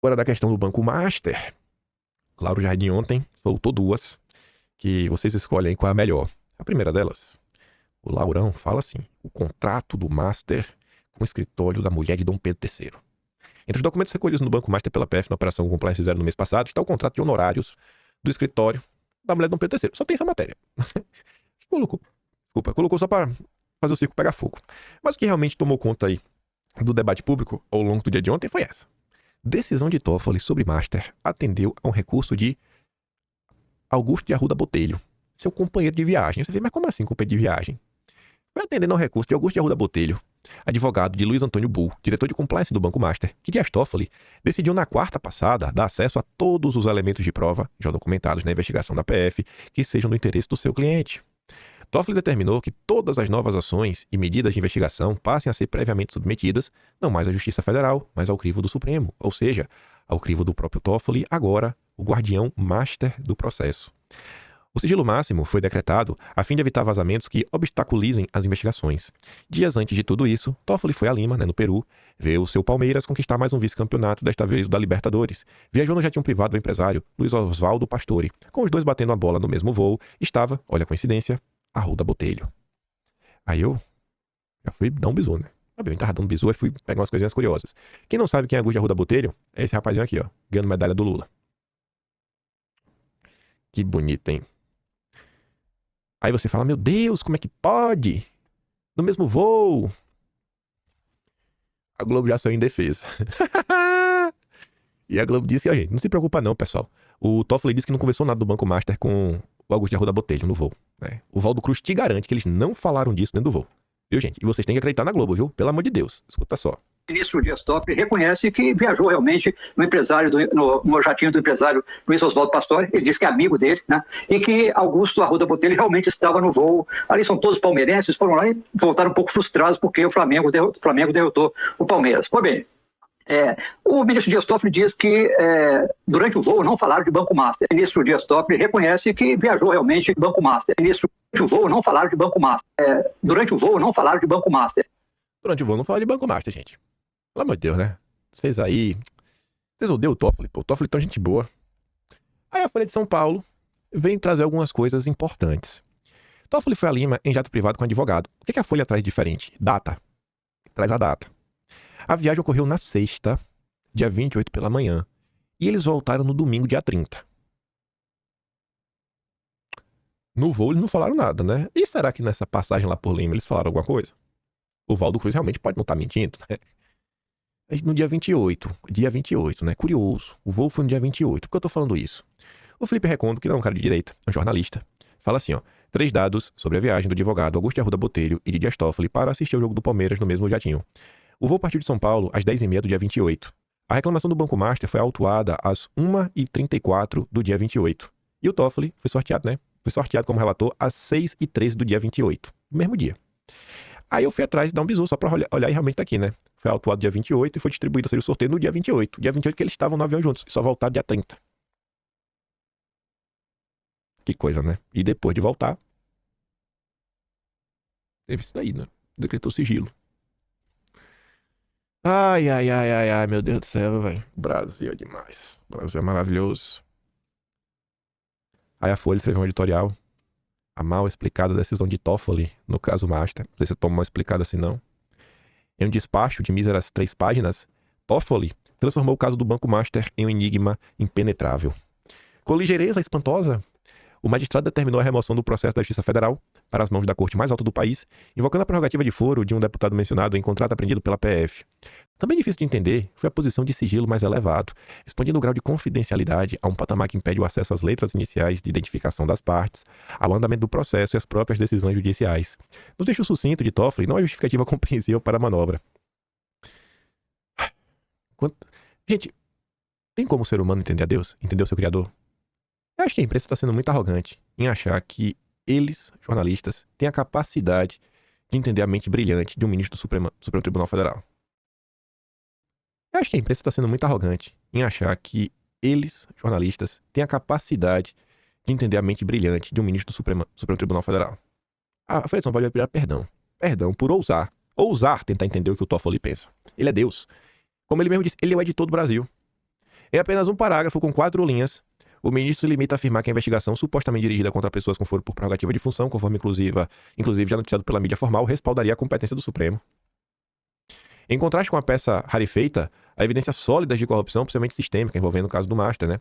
Agora da questão do Banco Master, Lauro Jardim ontem soltou duas, que vocês escolhem qual é a melhor. A primeira delas, o Laurão fala assim: o contrato do Master com o escritório da mulher de Dom Pedro III. Entre os documentos recolhidos no Banco Master pela PF na Operação Compliance Zero no mês passado está o contrato de honorários do escritório da mulher de Dom Pedro III. Só tem essa matéria. Colocou só para fazer o circo pegar fogo. Mas o que realmente tomou conta aí do debate público ao longo do dia de ontem foi essa. Decisão de Toffoli sobre Master atendeu a um recurso de Augusto de Arruda Botelho, seu companheiro de viagem. Você vê, mas como assim companheiro de viagem? Foi atendendo ao recurso de Augusto de Arruda Botelho, advogado de Luiz Antônio Bull, diretor de compliance do Banco Master, que Dias Toffoli decidiu na quarta passada dar acesso a todos os elementos de prova já documentados na investigação da PF que sejam do interesse do seu cliente. Toffoli determinou que todas as novas ações e medidas de investigação passem a ser previamente submetidas não mais à Justiça Federal, mas ao crivo do Supremo, ou seja, ao crivo do próprio Toffoli, agora o guardião master do processo. O sigilo máximo foi decretado a fim de evitar vazamentos que obstaculizem as investigações. Dias antes de tudo isso, Toffoli foi a Lima, no Peru, ver o seu Palmeiras conquistar mais um vice-campeonato, desta vez da Libertadores. Viajou no jatinho privado do empresário Luiz Oswaldo Pastore. Com os dois batendo a bola no mesmo voo, estava, olha a coincidência, Arruda Botelho. Aí eu já fui dar um bisu, né? Eu tava dando um bisu e fui pegar umas coisinhas curiosas. Quem não sabe quem é Augusto de Arruda Botelho, é esse rapazinho aqui, ó, ganhando medalha do Lula. Que bonito, hein? Aí você fala, meu Deus, como é que pode? No mesmo voo. A Globo já saiu em defesa. E a Globo disse, ó, gente, não se preocupa não, pessoal. O Toffoli disse que não conversou nada do Banco Master com o Augusto de Arruda Botelho no voo. Né? O Valdo Cruz te garante que eles não falaram disso dentro do voo. Viu, gente? E vocês têm que acreditar na Globo, viu? Pelo amor de Deus. Escuta só. O ministro Dias Toffoli reconhece que viajou realmente no jatinho do empresário Luiz Oswaldo Pastore. Ele disse que é amigo dele, né? E que Augusto Arruda Botelho realmente estava no voo. Ali são todos palmeirenses, foram lá e voltaram um pouco frustrados porque o Flamengo derrotou o Palmeiras. Pois bem, o ministro Dias Toffoli diz que durante o voo não falaram de Banco Master. O ministro Dias Toffoli reconhece que viajou realmente de Banco Master. Durante o voo não falaram de Banco Master. Durante o voo não falaram de Banco Master. Durante o voo não falaram de Banco Master, gente. Pelo amor de Deus, né? Vocês odeiam o Toffoli, pô. O Toffoli é tão gente boa. Aí a Folha de São Paulo vem trazer algumas coisas importantes. Toffoli foi a Lima em jato privado com advogado. O que a Folha traz de diferente? Data. Traz a data. A viagem ocorreu na sexta, dia 28 pela manhã. E eles voltaram no domingo, dia 30. No voo eles não falaram nada, né? E será que nessa passagem lá por Lima eles falaram alguma coisa? O Valdo Cruz realmente pode não estar mentindo, né? No dia 28, né? Curioso. O voo foi no dia 28. Por que eu tô falando isso? O Felipe Recondo, que não é um cara de direita, é um jornalista, fala assim, ó. 3 dados sobre a viagem do advogado Augusto de Arruda Botelho e de Dias Toffoli para assistir ao jogo do Palmeiras no mesmo jatinho. O voo partiu de São Paulo às 10h30 do dia 28. A reclamação do Banco Master foi autuada às 1h34 do dia 28. E o Toffoli foi sorteado, né? Foi sorteado como relator às 6h13 do dia 28. No mesmo dia. Aí eu fui atrás de dar um bisu, só pra olhar e realmente tá aqui, né? Foi autuado dia 28 e foi distribuído o sorteio no dia 28. Dia 28 que eles estavam no avião juntos. E só voltaram dia 30. Que coisa, né? E depois de voltar, teve isso daí, né? Decretou sigilo. Ai, meu Deus do céu, velho. Brasil é demais. Brasil é maravilhoso. Aí a Folha escreveu um editorial. A mal explicada decisão de Toffoli, no caso Master. Não sei se eu tomo mal explicada assim, não. Em um despacho de míseras 3 páginas, Toffoli transformou o caso do Banco Master em um enigma impenetrável. Com ligeireza espantosa, o magistrado determinou a remoção do processo da Justiça Federal para as mãos da corte mais alta do país, invocando a prerrogativa de foro de um deputado mencionado em contrato apreendido pela PF. Também difícil de entender foi a posição de sigilo mais elevado, expandindo o grau de confidencialidade a um patamar que impede o acesso às letras iniciais de identificação das partes, ao andamento do processo e às próprias decisões judiciais. No texto sucinto de Toffoli, não há justificativa compreensível para a manobra. Gente, tem como o ser humano entender a Deus? Entender o seu Criador? Eu acho que a imprensa está sendo muito arrogante em achar que eles, jornalistas, têm a capacidade de entender a mente brilhante de um ministro do Supremo Tribunal Federal. Eu acho que a imprensa está sendo muito arrogante em achar que eles, jornalistas, têm a capacidade de entender a mente brilhante de um ministro do Supremo Tribunal Federal. A Folha de São Paulo vai pedir perdão. Perdão por ousar tentar entender o que o Toffoli pensa. Ele é Deus. Como ele mesmo disse, ele é o editor do Brasil. Em apenas um parágrafo com 4 linhas, o ministro se limita a afirmar que a investigação supostamente dirigida contra pessoas com foro por prerrogativa de função, conforme inclusive já noticiado pela mídia formal, respaldaria a competência do Supremo. Em contraste com a peça rarefeita, há evidências sólidas de corrupção, principalmente sistêmica, envolvendo o caso do Master, né?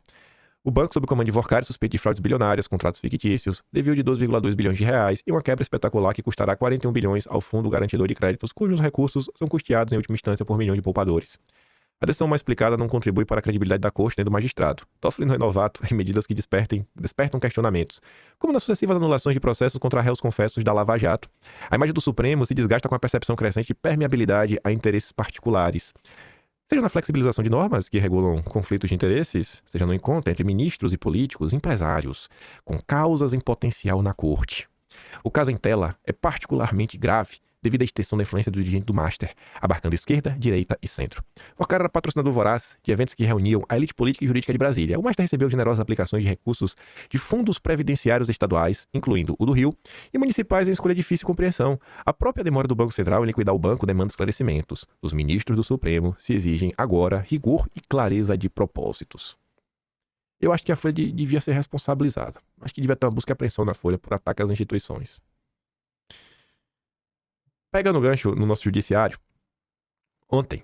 O banco, sob o comando de Vorkari, suspeito de fraudes bilionárias, contratos fictícios, desvio de 2,2 bilhões de reais e uma quebra espetacular que custará 41 bilhões ao Fundo Garantidor de Créditos, cujos recursos são custeados em última instância por milhões de poupadores. A decisão mais explicada não contribui para a credibilidade da corte nem do magistrado. Toffoli não é novato em medidas que despertam questionamentos, como nas sucessivas anulações de processos contra réus confessos da Lava Jato. A imagem do Supremo se desgasta com a percepção crescente de permeabilidade a interesses particulares. Seja na flexibilização de normas que regulam conflitos de interesses, seja no encontro entre ministros e políticos, empresários, com causas em potencial na corte. O caso em tela é particularmente grave devido à extensão da influência do dirigente do Master, abarcando esquerda, direita e centro. Vorkari era patrocinador voraz de eventos que reuniam a elite política e jurídica de Brasília. O Master recebeu generosas aplicações de recursos de fundos previdenciários estaduais, incluindo o do Rio, e municipais em escolha de difícil compreensão. A própria demora do Banco Central em liquidar o banco demanda esclarecimentos. Dos ministros do Supremo se exigem agora rigor e clareza de propósitos. Eu acho que a Folha devia ser responsabilizada. Acho que devia ter uma busca e apreensão na Folha por ataque às instituições. Pegando o gancho no nosso judiciário, ontem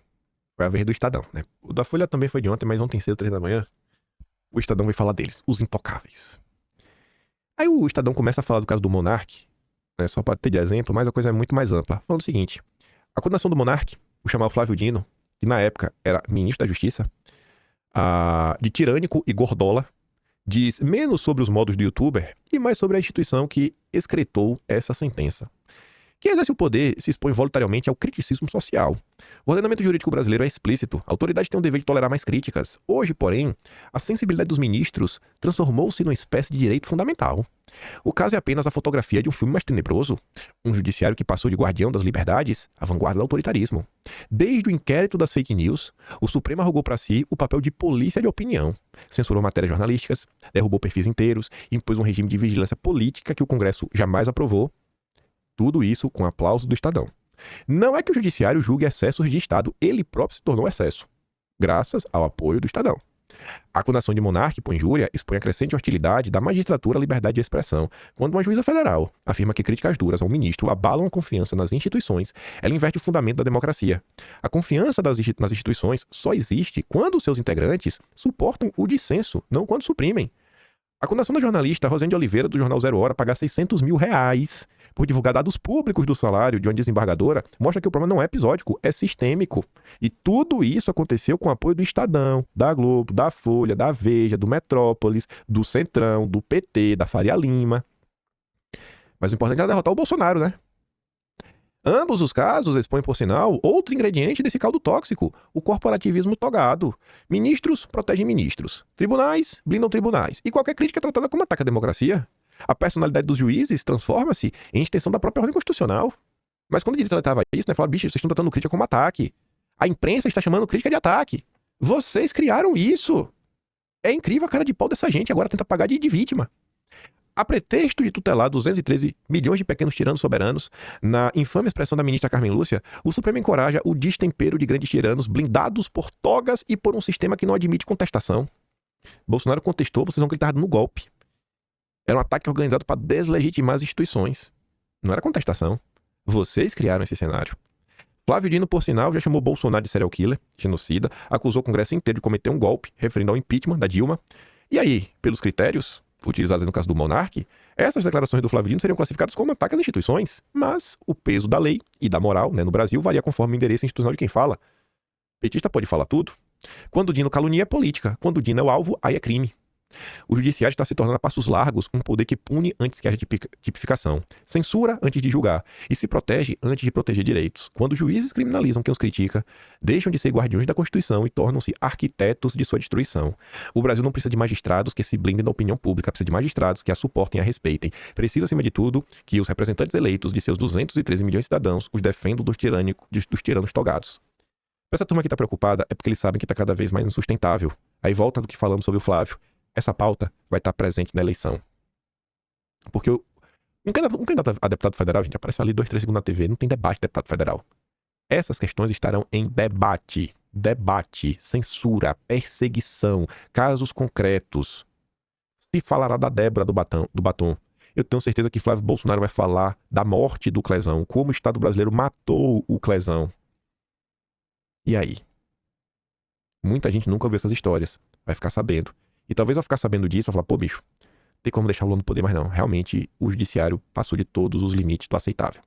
foi a vez do Estadão, né? O da Folha também foi de ontem, mas ontem cedo, 3 da manhã, o Estadão veio falar deles, os intocáveis. Aí o Estadão começa a falar do caso do Monark, né? Só para ter de exemplo, mas a coisa é muito mais ampla. Falando o seguinte, a condenação do Monark, o chamado Flávio Dino, que na época era ministro da Justiça, de tirânico e gordola, diz menos sobre os modos do youtuber e mais sobre a instituição que excretou essa sentença. Quem exerce o poder se expõe voluntariamente ao criticismo social. O ordenamento jurídico brasileiro é explícito. A autoridade tem o dever de tolerar mais críticas. Hoje, porém, a sensibilidade dos ministros transformou-se numa espécie de direito fundamental. O caso é apenas a fotografia de um filme mais tenebroso. Um judiciário que passou de guardião das liberdades à vanguarda do autoritarismo. Desde o inquérito das fake news, o Supremo arrogou para si o papel de polícia de opinião. Censurou matérias jornalísticas, derrubou perfis inteiros, impôs um regime de vigilância política que o Congresso jamais aprovou. Tudo isso com aplauso do Estadão. Não é que o judiciário julgue excessos de Estado, ele próprio se tornou excesso, graças ao apoio do Estadão. A condenação de Monark por injúria expõe a crescente hostilidade da magistratura à liberdade de expressão. Quando uma juíza federal afirma que críticas duras ao ministro abalam a confiança nas instituições, ela inverte o fundamento da democracia. A confiança nas instituições só existe quando seus integrantes suportam o dissenso, não quando suprimem. A condenação da jornalista Rosane de Oliveira, do jornal Zero Hora, a pagar R$600 mil por divulgar dados públicos do salário de uma desembargadora mostra que o problema não é episódico, é sistêmico. E tudo isso aconteceu com o apoio do Estadão, da Globo, da Folha, da Veja, do Metrópolis, do Centrão, do PT, da Faria Lima. Mas o importante era derrotar o Bolsonaro, né? Ambos os casos expõem, por sinal, outro ingrediente desse caldo tóxico, o corporativismo togado. Ministros protegem ministros. Tribunais blindam tribunais. E qualquer crítica é tratada como ataque à democracia. A personalidade dos juízes transforma-se em extensão da própria ordem constitucional. Mas quando o direito tratava isso, né, falava, bicho, vocês estão tratando crítica como ataque. A imprensa está chamando crítica de ataque. Vocês criaram isso. É incrível a cara de pau dessa gente, agora tenta pagar de vítima. A pretexto de tutelar 213 milhões de pequenos tiranos soberanos, na infame expressão da ministra Carmen Lúcia, o Supremo encoraja o destempero de grandes tiranos blindados por togas e por um sistema que não admite contestação. Bolsonaro contestou, vocês vão que ele estava dando golpe. Era um ataque organizado para deslegitimar as instituições. Não era contestação. Vocês criaram esse cenário. Flávio Dino, por sinal, já chamou Bolsonaro de serial killer, genocida, acusou o Congresso inteiro de cometer um golpe, referindo ao impeachment da Dilma. E aí, pelos critérios utilizados no caso do Monark, essas declarações do Flávio Dino seriam classificadas como ataque às instituições. Mas o peso da lei e da moral, né, no Brasil varia conforme o endereço institucional de quem fala. Petista pode falar tudo. Quando o Dino calunia é política, quando o Dino é o alvo, aí é crime. O judiciário está se tornando a passos largos um poder que pune antes que haja tipificação, censura antes de julgar e se protege antes de proteger direitos. Quando os juízes criminalizam quem os critica, deixam de ser guardiões da Constituição e tornam-se arquitetos de sua destruição. O Brasil não precisa de magistrados que se blindem da opinião pública, precisa de magistrados que a suportem e a respeitem. Precisa, acima de tudo, que os representantes eleitos de seus 213 milhões de cidadãos os defendam dos tiranos togados. Essa turma que está preocupada é porque eles sabem que está cada vez mais insustentável. Aí volta do que falamos sobre o Flávio. Essa pauta vai estar presente na eleição. Porque um candidato a deputado federal, gente, aparece ali 2, 3 segundos na TV, não tem debate de deputado federal. Essas questões estarão em debate. debate, censura, perseguição, casos concretos. Se falará da Débora do Batom. Eu tenho certeza que Flávio Bolsonaro vai falar da morte do Clezão, como o Estado brasileiro matou o Clezão. E aí? Muita gente nunca ouviu essas histórias. Vai ficar sabendo. E talvez ao ficar sabendo disso, vai falar, pô, bicho, tem como deixar o Lula no poder, mas não. Realmente, o judiciário passou de todos os limites do aceitável.